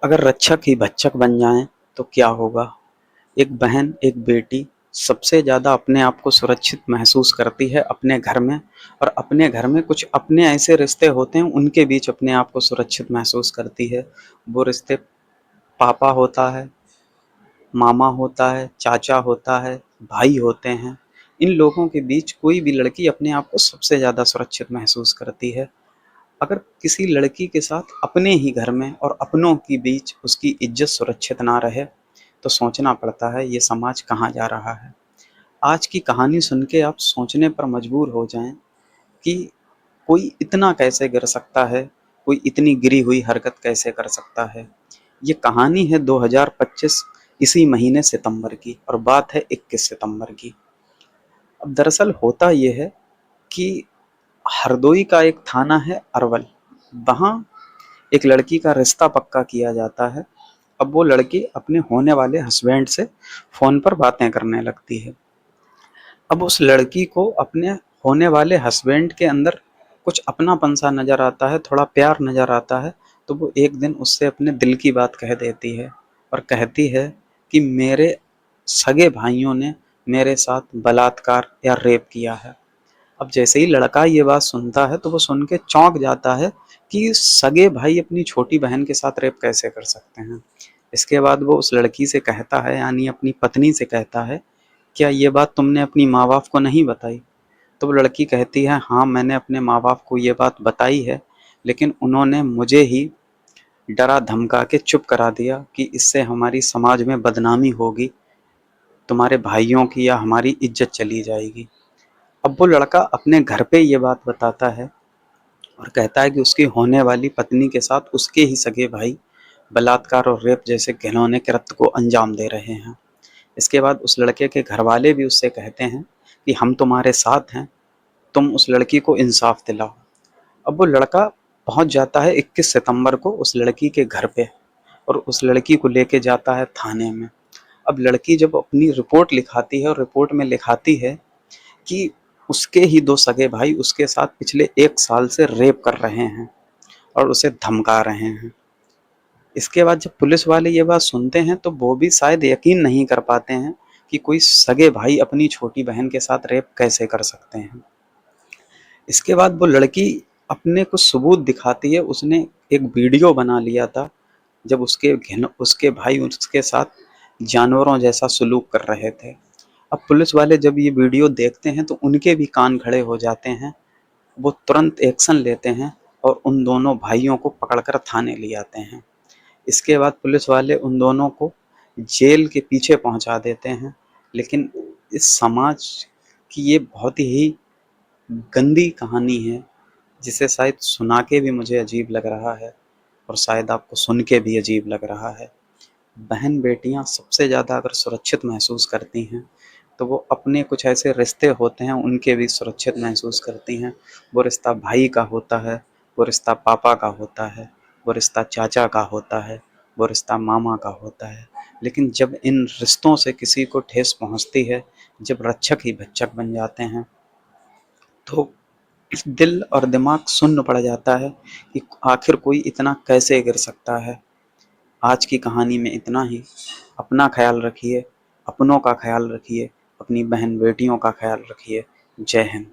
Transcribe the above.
अगर रक्षक ही भक्षक बन जाएं तो क्या होगा। एक बहन, एक बेटी सबसे ज़्यादा अपने आप को सुरक्षित महसूस करती है अपने घर में, और अपने घर में कुछ अपने ऐसे रिश्ते होते हैं उनके बीच अपने आप को सुरक्षित महसूस करती है। वो रिश्ते पापा होता है, मामा होता है, चाचा होता है, भाई होते हैं। इन लोगों के बीच कोई भी लड़की अपने आप को सबसे ज़्यादा सुरक्षित महसूस करती है। अगर किसी लड़की के साथ अपने ही घर में और अपनों के बीच उसकी इज्जत सुरक्षित ना रहे तो सोचना पड़ता है ये समाज कहाँ जा रहा है। आज की कहानी सुन के आप सोचने पर मजबूर हो जाएं कि कोई इतना कैसे गिर सकता है, कोई इतनी गिरी हुई हरकत कैसे कर सकता है। ये कहानी है 2025 इसी महीने सितंबर की, और बात है 21 सितंबर की। अब दरअसल होता ये है कि हरदोई का एक थाना है अरवल, वहाँ एक लड़की का रिश्ता पक्का किया जाता है। अब वो लड़की अपने होने वाले हस्बैंड से फ़ोन पर बातें करने लगती है। अब उस लड़की को अपने होने वाले हस्बैंड के अंदर कुछ अपनापन सा नज़र आता है, थोड़ा प्यार नज़र आता है। तो वो एक दिन उससे अपने दिल की बात कह देती है और कहती है कि मेरे सगे भाइयों ने मेरे साथ बलात्कार या रेप किया है। अब जैसे ही लड़का ये बात सुनता है तो वो सुन के चौंक जाता है कि सगे भाई अपनी छोटी बहन के साथ रेप कैसे कर सकते हैं। इसके बाद वो उस लड़की से कहता है, यानी अपनी पत्नी से कहता है, क्या ये बात तुमने अपनी माँ बाप को नहीं बताई। तो वो लड़की कहती है, हाँ मैंने अपने माँ बाप को ये बात बताई है, लेकिन उन्होंने मुझे ही डरा धमका के चुप करा दिया कि इससे हमारी समाज में बदनामी होगी, तुम्हारे भाइयों की या हमारी इज्जत चली जाएगी। अब वो लड़का अपने घर पे ये बात बताता है और कहता है कि उसकी होने वाली पत्नी के साथ उसके ही सगे भाई बलात्कार और रेप जैसे घिनौने कृत्य को अंजाम दे रहे हैं। इसके बाद उस लड़के के घर वाले भी उससे कहते हैं कि हम तुम्हारे साथ हैं, तुम उस लड़की को इंसाफ दिलाओ। अब वो लड़का पहुंच जाता है 21 सितंबर को उस लड़की के घर पे, और उस लड़की को लेके जाता है थाने में। अब लड़की जब अपनी रिपोर्ट लिखाती है और रिपोर्ट में लिखाती है कि उसके ही दो सगे भाई उसके साथ पिछले 1 साल से रेप कर रहे हैं और उसे धमका रहे हैं। इसके बाद जब पुलिस वाले ये बात सुनते हैं तो वो भी शायद यकीन नहीं कर पाते हैं कि कोई सगे भाई अपनी छोटी बहन के साथ रेप कैसे कर सकते हैं। इसके बाद वो लड़की अपने कुछ सबूत दिखाती है। उसने एक वीडियो बना लिया था जब उसके भाई उसके साथ जानवरों जैसा सलूक कर रहे थे। अब पुलिस वाले जब ये वीडियो देखते हैं तो उनके भी कान खड़े हो जाते हैं। वो तुरंत एक्शन लेते हैं और उन दोनों भाइयों को पकड़कर थाने ले आते हैं। इसके बाद पुलिस वाले उन दोनों को जेल के पीछे पहुंचा देते हैं। लेकिन इस समाज की ये बहुत ही गंदी कहानी है, जिसे शायद सुना के भी मुझे अजीब लग रहा है और शायद आपको सुन के भी अजीब लग रहा है। बहन बेटियां सबसे ज़्यादा अगर सुरक्षित महसूस करती हैं तो वो अपने कुछ ऐसे रिश्ते होते हैं उनके भी सुरक्षित महसूस करती हैं। वो रिश्ता भाई का होता है, वो रिश्ता पापा का होता है, वो रिश्ता चाचा का होता है, वो रिश्ता मामा का होता है। लेकिन जब इन रिश्तों से किसी को ठेस पहुंचती है, जब रक्षक ही भक्षक बन जाते हैं, तो दिल और दिमाग सुन्न पड़ जाता है कि आखिर कोई इतना कैसे गिर सकता है। आज की कहानी में इतना ही। अपना ख्याल रखिए, अपनों का ख्याल रखिए, अपनी बहन बेटियों का ख्याल रखिए। जय हिंद।